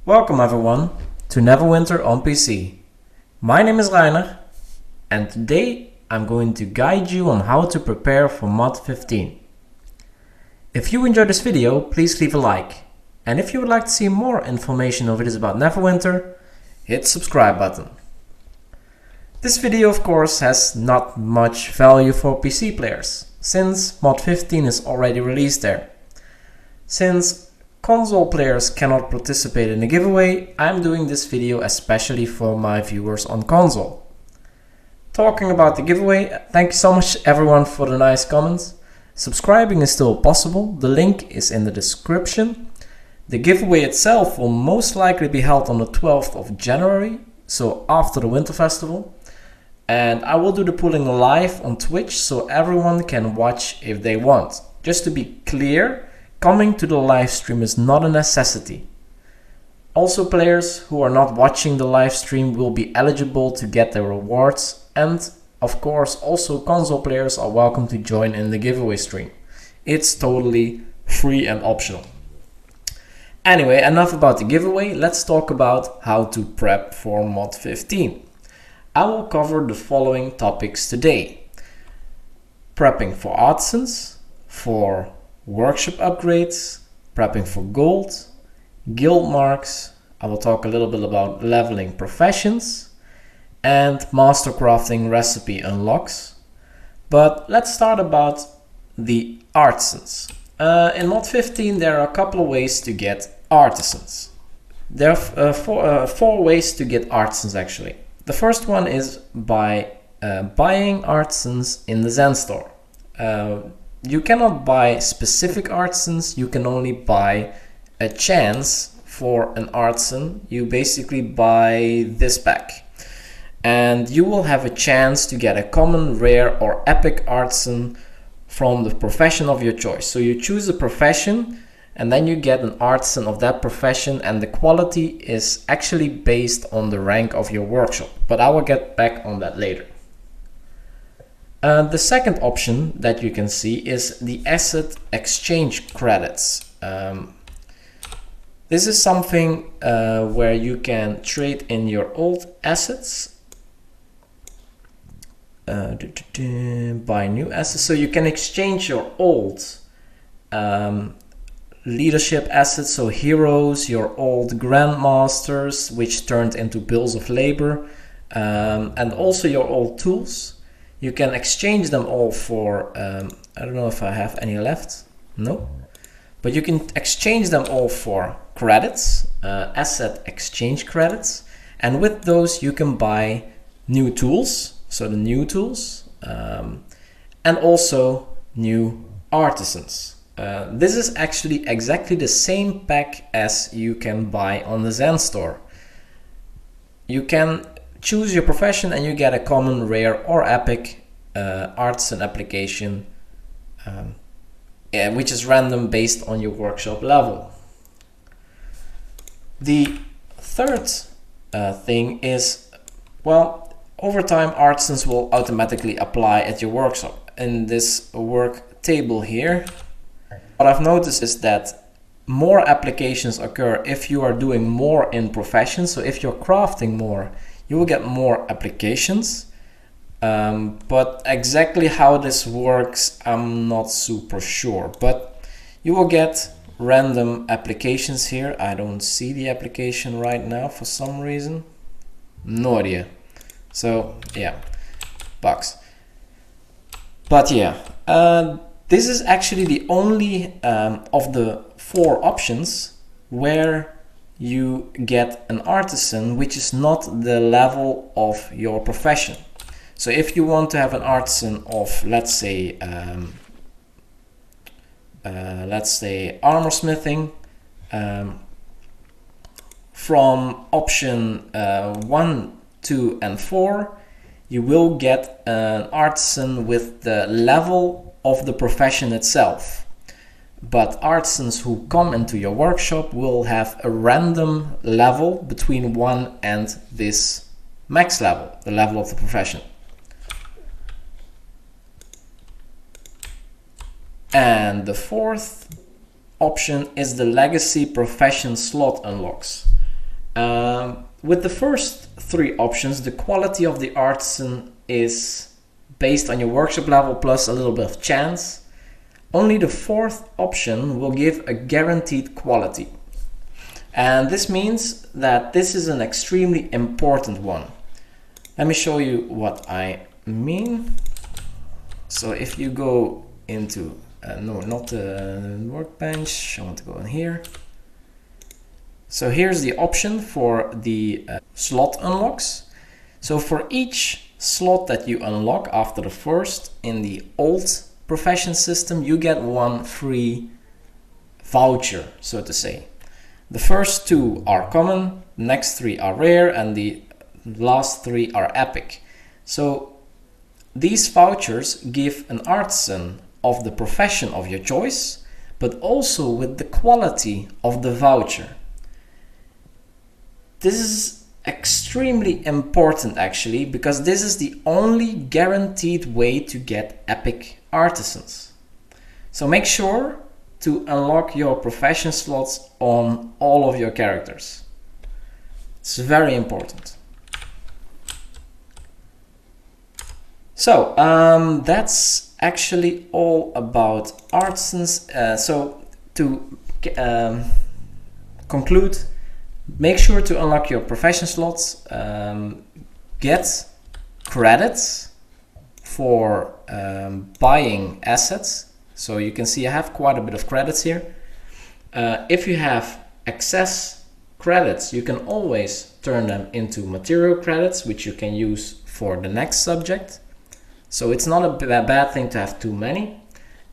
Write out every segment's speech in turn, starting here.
Welcome everyone to Neverwinter on PC. My name is Rainer and today I'm going to guide you on how to prepare for MOD15. If you enjoyed this video, please leave a like, and if you would like to see more information or videos about Neverwinter, hit the subscribe button. This video of course has not much value for PC players, since MOD15 is already released there. Since console players cannot participate in the giveaway, I'm doing this video especially for my viewers on console. Talking about the giveaway, thank you so much everyone for the nice comments. Subscribing is still possible, the link is in the description. The giveaway itself will most likely be held on the 12th of January, so after the Winter Festival. And I will do the pooling live on Twitch so everyone can watch if they want. Just to be clear, coming to the live stream is not a necessity. Also, players who are not watching the live stream will be eligible to get their rewards, and of course also console players are welcome to join in the giveaway stream. It's totally free and optional. Anyway, enough about the giveaway, let's talk about how to prep for MOD15. I will cover the following topics today: prepping for artisans, for workshop upgrades, prepping for gold, guild marks. I will talk a little bit about leveling professions and master crafting recipe unlocks. But let's start about the artisans. In MOD15 there are a couple of ways to get artisans. There are four ways to get artisans actually. The first one is by buying artisans in the Zen store. You cannot buy specific artisans, you can only buy a chance for an artisan. You basically buy this pack and you will have a chance to get a common, rare or epic artisan from the profession of your choice. So you choose a profession and then you get an artisan of that profession, and the quality is actually based on the rank of your workshop, but I will get back on that later. The second option that you can see is the asset exchange credits. This is something where you can trade in your old assets, buy new assets. So you can exchange your old leadership assets, so heroes, your old grandmasters, which turned into bills of labor, and also your old tools. You can exchange them all for, I don't know if I have any left, no. But you can exchange them all for credits, asset exchange credits. And with those you can buy new tools, so the new tools, and also new artisans. This is actually exactly the same pack as you can buy on the Zen store. You can choose your profession and you get a common, rare or epic artisan application, which is random based on your workshop level. The third thing is, well, over time artisans will automatically apply at your workshop. In this work table here, what I've noticed is that more applications occur if you are doing more in profession. So if you're crafting more, you will get more applications. But exactly how this works, I'm not super sure. But you will get random applications here. I don't see the application right now for some reason. No idea. So yeah, bugs. But yeah, this is actually the only of the four options where you get an artisan which is not the level of your profession. So if you want to have an artisan of, let's say armor smithing, from option 1, 2 and 4, you will get an artisan with the level of the profession itself. But artisans who come into your workshop will have a random level between 1 and this max level, the level of the profession. And the fourth option is the legacy profession slot unlocks. With the first three options, the quality of the Artisan is based on your workshop level plus a little bit of chance. Only the fourth option will give a guaranteed quality. And this means that this is an extremely important one. Let me show you what I mean. So if you go into, no, not the workbench, I want to go in here. So here's the option for the slot unlocks. So for each slot that you unlock after the first in the old profession system, you get one free voucher, so to say. The first two are common, the next three are rare, and the last three are epic. So these vouchers give an artisan of the profession of your choice, but also with the quality of the voucher. This is extremely important actually, because this is the only guaranteed way to get epic artisans. So make sure to unlock your profession slots on all of your characters. It's very important. So that's actually all about artisans. So to conclude, make sure to unlock your profession slots, get credits for buying assets. So you can see I have quite a bit of credits here. If you have excess credits, you can always turn them into material credits, which you can use for the next subject. So it's not a bad thing to have too many.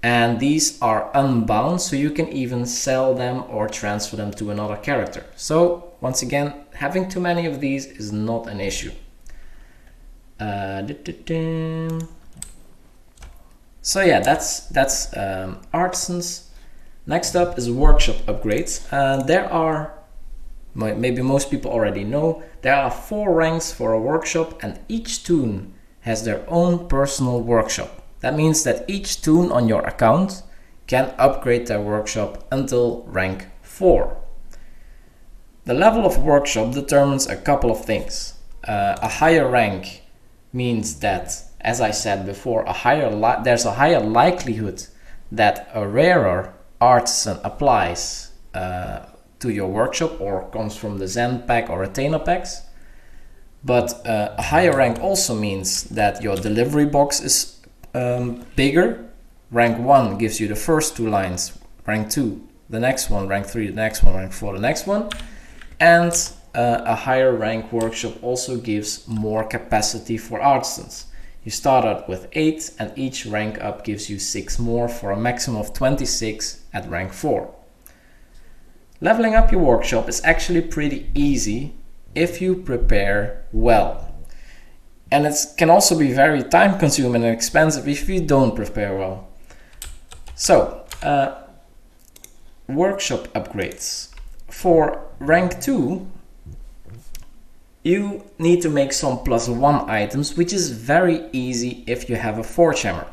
And these are unbound, so you can even sell them or transfer them to another character. So once again, having too many of these is not an issue. So yeah, that's artisans. Next up is workshop upgrades. There are, maybe most people already know, there are 4 ranks for a workshop, and each toon has their own personal workshop. That means that each toon on your account can upgrade their workshop until rank 4. The level of workshop determines a couple of things. A higher rank means that, as I said before, there's a higher likelihood that a rarer artisan applies to your workshop or comes from the Zen pack or retainer packs. But a higher rank also means that your delivery box is bigger. Rank 1 gives you the first 2 lines, rank 2 the next one, rank 3 the next one, rank 4 the next one. And a higher rank workshop also gives more capacity for artisans. You start out with 8 and each rank up gives you 6 more for a maximum of 26 at rank 4. Leveling up your workshop is actually pretty easy if you prepare well. And it can also be very time consuming and expensive if you don't prepare well. So, workshop upgrades. For rank 2, you need to make some +1 items, which is very easy if you have a forge hammer.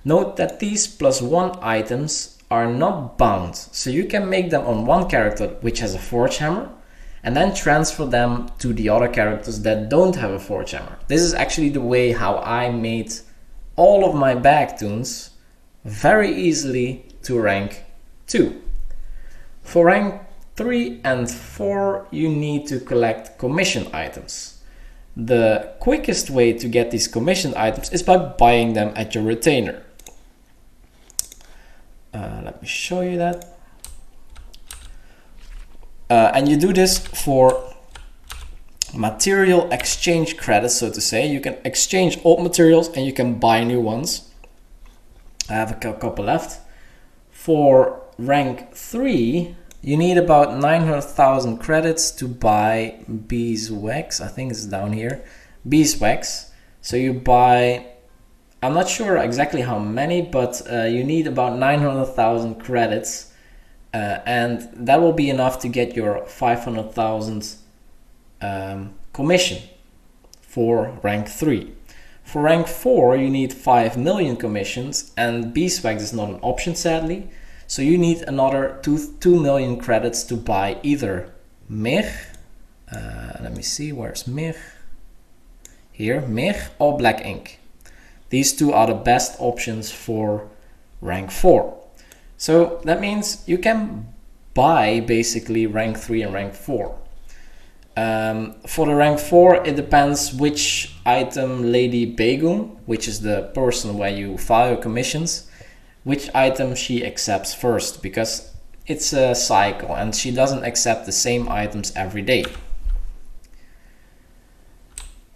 Note that these +1 items are not bound, so you can make them on one character which has a forge hammer, and then transfer them to the other characters that don't have a forge hammer. This is actually the way how I made all of my bag toons very easily to rank 2. For rank 3 and 4, you need to collect commission items. The quickest way to get these commission items is by buying them at your retainer. Let me show you that. And you do this for material exchange credits, so to say. You can exchange old materials and you can buy new ones. I have a couple left. For rank 3, you need about 900,000 credits to buy beeswax. I think it's down here. Beeswax. So you buy, I'm not sure exactly how many, but you need about 900,000 credits. And that will be enough to get your 500,000 commission for rank 3. For rank 4, you need 5 million commissions, and beeswax is not an option, sadly. So you need another 2 million credits to buy either Mir Let me see, where's MIG? Here, MIG or black ink. These two are the best options for rank 4. So that means you can buy basically rank 3 and rank 4. For the rank 4, it depends which item Lady Begum, which is the person where you file your commissions, which item she accepts first, because it's a cycle and she doesn't accept the same items every day.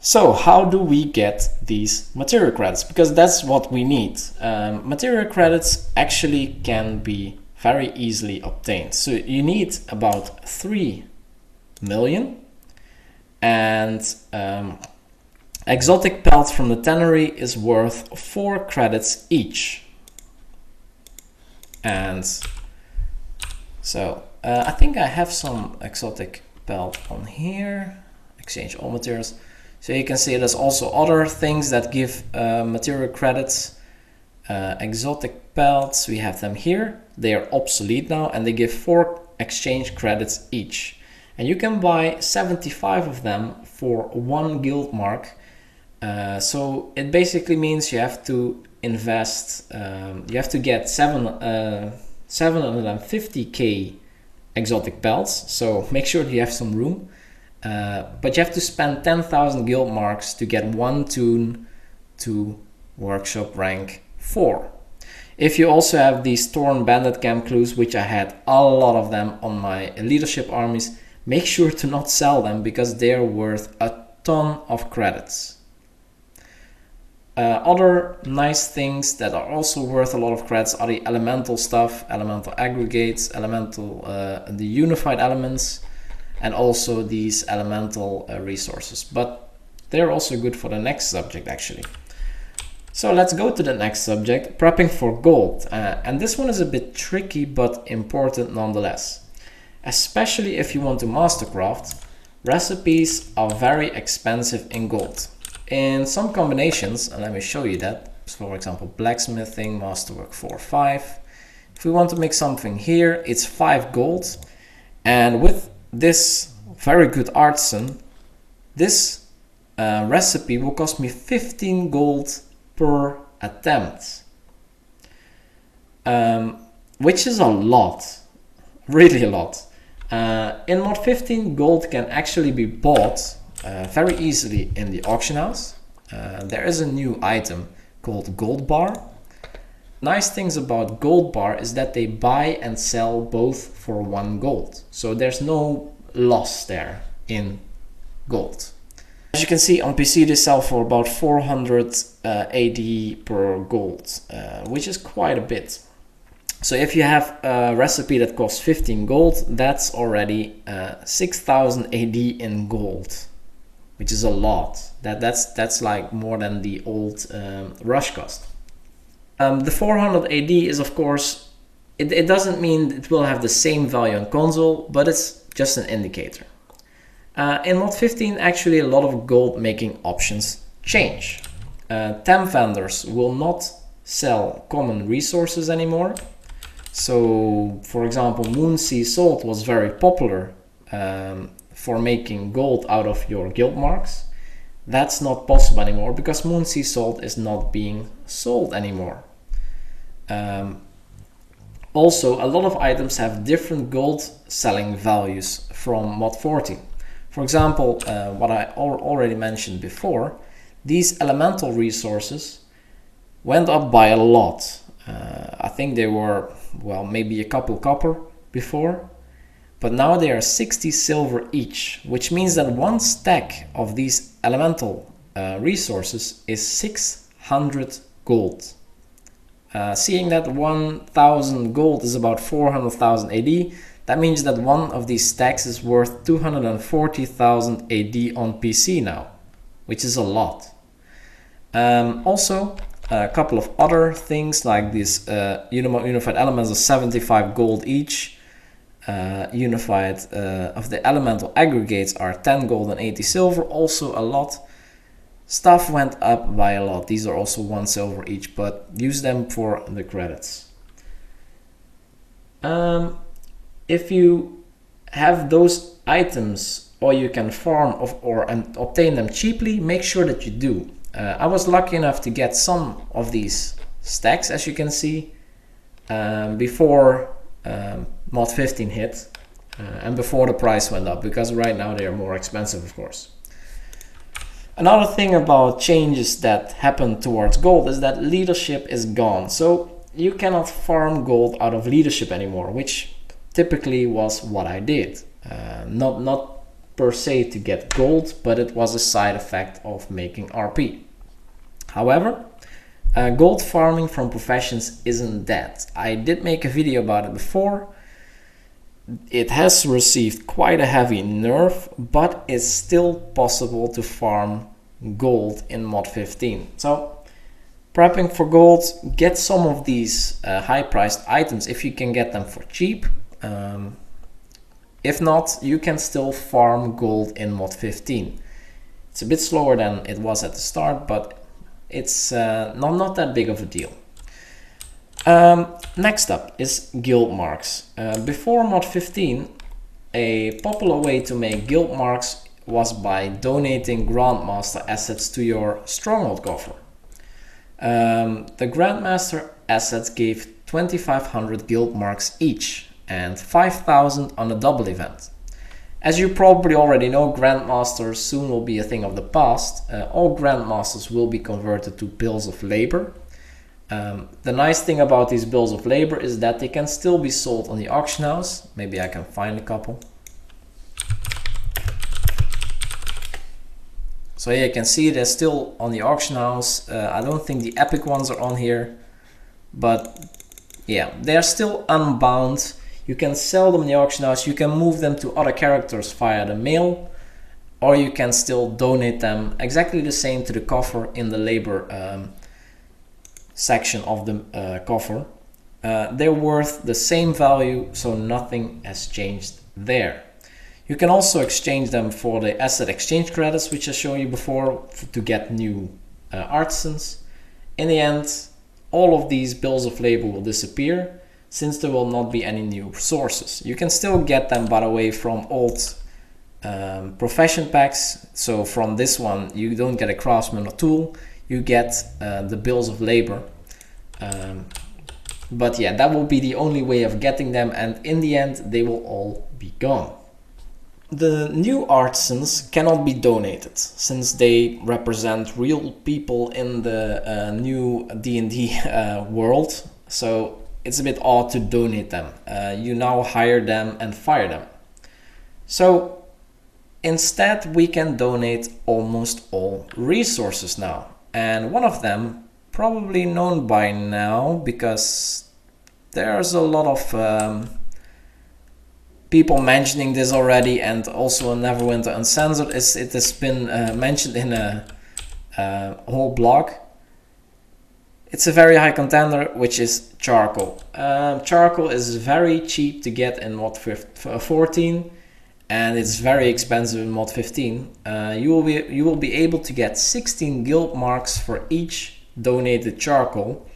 So how do we get these material credits? Because that's what we need. Material credits actually can be very easily obtained. So you need about 3 million, and exotic pelts from the tannery is worth 4 credits each. And so I think I have some exotic pelt on here. Exchange all materials. So you can see there's also other things that give material credits. Exotic pelts, we have them here. They are obsolete now and they give 4 exchange credits each. And you can buy 75 of them for 1 guild mark. So it basically means you have to invest, you have to get 750k exotic pelts. So make sure that you have some room. But you have to spend 10,000 guild marks to get 1 toon to workshop rank 4. If you also have these torn bandit camp clues, which I had a lot of them on my leadership armies, make sure to not sell them because they're worth a ton of credits. Other nice things that are also worth a lot of credits are the elemental stuff, elemental aggregates, elemental, the unified elements, and also these elemental resources. But they're also good for the next subject actually. So let's go to the next subject, prepping for gold. And this one is a bit tricky but important nonetheless. Especially if you want to mastercraft, recipes are very expensive in gold. In some combinations, and let me show you that, for example, blacksmithing, masterwork 4-5. If we want to make something here, it's 5 gold. And with this very good artisan, this recipe will cost me 15 gold per attempt. Which is a lot, really a lot. In MOD15, gold can actually be bought very easily in the auction house. There is a new item called gold bar. Nice things about gold bar is that they buy and sell both for 1 gold. So there's no loss there in gold. As you can see on PC they sell for about 400 AD per gold, which is quite a bit. So if you have a recipe that costs 15 gold, that's already 6000 AD in gold, which is a lot. That's like more than the old rush cost. The 400 AD is of course, it doesn't mean it will have the same value on console, but it's just an indicator. In MOD15 actually a lot of gold making options change. Temp vendors will not sell common resources anymore. So for example, Moonsea Salt was very popular for making gold out of your guild marks. That's not possible anymore because Moonsea Salt is not being sold anymore. Also, a lot of items have different gold selling values from MOD14. For example, what I already mentioned before, these elemental resources went up by a lot. I think they were, well, maybe a couple copper before, but now they are 60 silver each, which means that 1 stack of these elemental resources is 600 gold. Seeing that 1000 gold is about 400,000 AD, that means that one of these stacks is worth 240,000 AD on PC now, which is a lot. Also, a couple of other things like these unified elements of 75 gold each. Unified of the elemental aggregates are 10 gold and 80 silver, also a lot. Stuff went up by a lot. These are also 1 silver each, but use them for the credits. If you have those items or you can farm and obtain them cheaply, make sure that you do. I was lucky enough to get some of these stacks, as you can see, before mod 15 hit and before the price went up, because right now they are more expensive, of course. Another thing about changes that happen towards gold is that leadership is gone. So you cannot farm gold out of leadership anymore, which typically was what I did. Not per se to get gold, but it was a side effect of making RP. However, gold farming from professions isn't dead. I did make a video about it before. It has received quite a heavy nerf, but it's still possible to farm gold in mod 15. So prepping for gold, get some of these high priced items if you can get them for cheap. If not, you can still farm gold in mod 15. It's a bit slower than it was at the start, but it's not that big of a deal. Next up is guild marks. Before mod 15, a popular way to make guild marks was by donating Grandmaster assets to your stronghold coffer. The Grandmaster assets gave 2500 guild marks each and 5000 on a double event. As you probably already know, Grandmasters soon will be a thing of the past. All Grandmasters will be converted to bills of labor. The nice thing about these bills of labor is that they can still be sold on the auction house. Maybe I can find a couple. So here you can see they're still on the auction house. I don't think the epic ones are on here, but yeah, they're still unbound. You can sell them in the auction house. You can move them to other characters via the mail, or you can still donate them exactly the same to the coffer in the labor section of the coffer. They're worth the same value, so nothing has changed there. You can also exchange them for the asset exchange credits, which I showed you before, to get new artisans. In the end, all of these bills of labor will disappear, since there will not be any new sources. You can still get them, by the way, from old profession packs. So from this one, you don't get a craftsman or tool, you get the bills of labor. But yeah, that will be the only way of getting them, and in the end, they will all be gone. The new artisans cannot be donated, since they represent real people in the new D&D world. So it's a bit odd to donate them. You now hire them and fire them. So instead, we can donate almost all resources now. And one of them, probably known by now, because there's a lot of people mentioning this already, and also in Neverwinter Uncensored, it has been mentioned in a whole blog. It's a very high contender, which is charcoal. Charcoal is very cheap to get in mod 14, and it's very expensive in mod 15. You will be able to get 16 guild marks for each donated charcoal.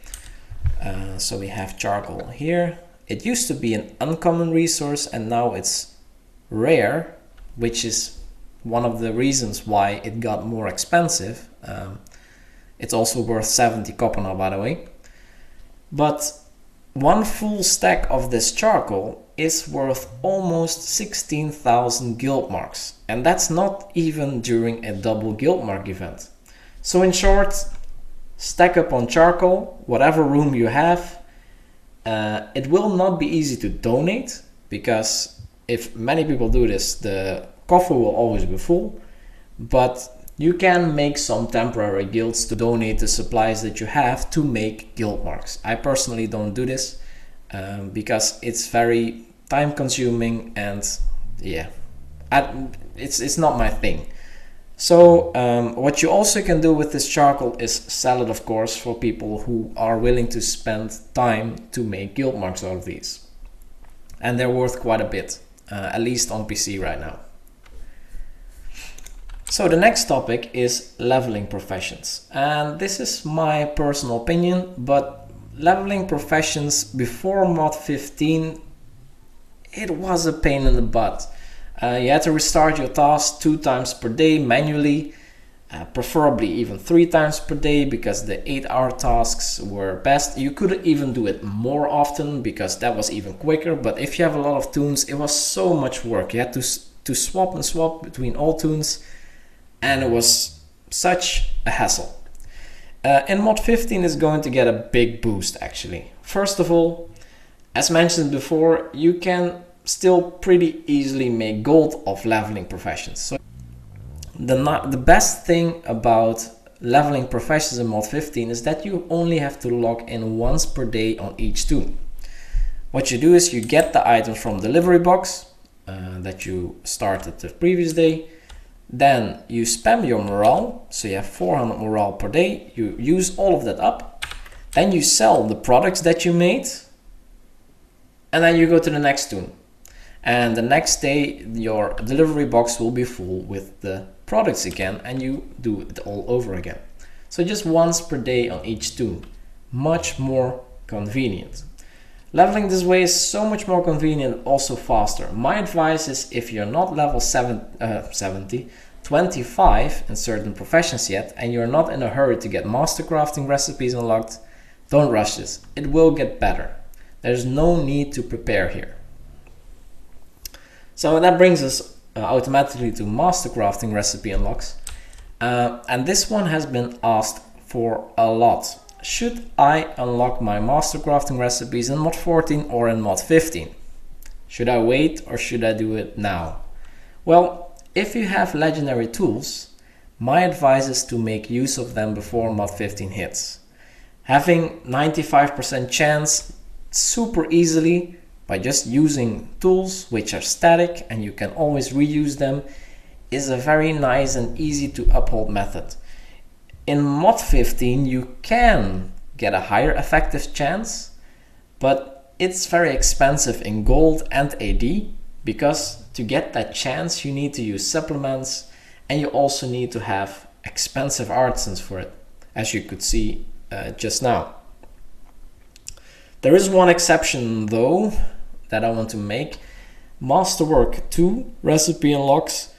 So we have charcoal here. It used to be an uncommon resource, and now it's rare, which is one of the reasons why it got more expensive. It's also worth 70 copper now, by the way. But one full stack of this charcoal is worth almost 16,000 guild marks, and that's not even during a double guild mark event. So in short, stack up on charcoal, whatever room you have. It will not be easy to donate, because if many people do this, the coffer will always be full, but you can make some temporary guilds to donate the supplies that you have to make guild marks. I personally don't do this because it's very time consuming, and yeah, it's not my thing. So what you also can do with this charcoal is sell it, of course, for people who are willing to spend time to make guild marks out of these. And they're worth quite a bit, at least on PC right now. So the next topic is leveling professions. And this is my personal opinion, but leveling professions before mod 15, it was a pain in the butt. You had to restart your task 2 times per day manually, preferably even 3 times per day, because the 8-hour tasks were best. You could even do it more often because that was even quicker, but if you have a lot of toons, it was so much work. You had to swap and swap between all toons, and it was such a hassle. In mod 15 is going to get a big boost actually. First of all, as mentioned before, you can still pretty easily make gold off leveling professions. So the best thing about leveling professions in mod 15 is that you only have to log in once per day on each toon. What you do is you get the items from delivery box that you started the previous day. Then you spam your morale, so you have 400 morale per day. You use all of that up. Then you sell the products that you made, and then you go to the next toon. And the next day your delivery box will be full with the products again, and you do it all over again. So just once per day on each toon. Much more convenient. Leveling this way is so much more convenient, also faster. My advice is, if you're not level 25 in certain professions yet, and you're not in a hurry to get master crafting recipes unlocked, don't rush this. It will get better. There's no need to prepare here. So that brings us automatically to master crafting recipe unlocks. And this one has been asked for a lot. Should I unlock my master crafting recipes in mod 14 or in mod 15? Should I wait or should I do it now? Well, if you have legendary tools, my advice is to make use of them before mod 15 hits. Having 95% chance super easily by just using tools which are static and you can always reuse them is a very nice and easy to uphold method. In mod 15 you can get a higher effective chance, but it's very expensive in gold and AD, because to get that chance you need to use supplements, and you also need to have expensive artisans for it, as you could see just now. There is one exception though that I want to make. Masterwork 2 recipe unlocks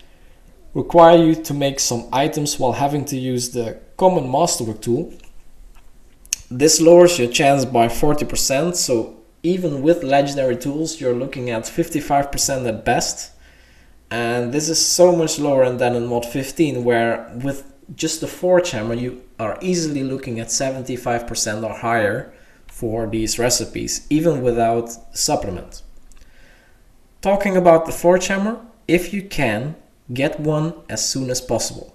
require you to make some items while having to use the common masterwork tool. This lowers your chance by 40%, so even with legendary tools you're looking at 55% at best, and this is so much lower than in mod 15, where with just the forge hammer you are easily looking at 75% or higher for these recipes, even without supplement. Talking about the forge hammer, if you can, get one as soon as possible.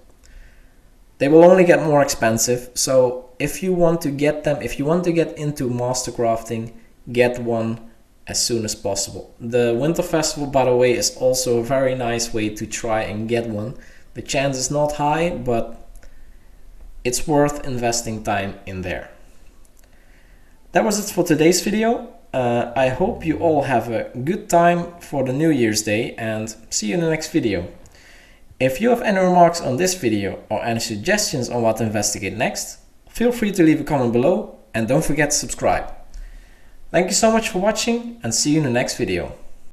They will only get more expensive, so if you want to get them, if you want to get into master crafting, get one as soon as possible. The Winter Festival, by the way, is also a very nice way to try and get one. The chance is not high, but it's worth investing time in there. That was it for today's video. I hope you all have a good time for the New Year's Day, and see you in the next video. If you have any remarks on this video or any suggestions on what to investigate next, feel free to leave a comment below, and don't forget to subscribe. Thank you so much for watching, and see you in the next video.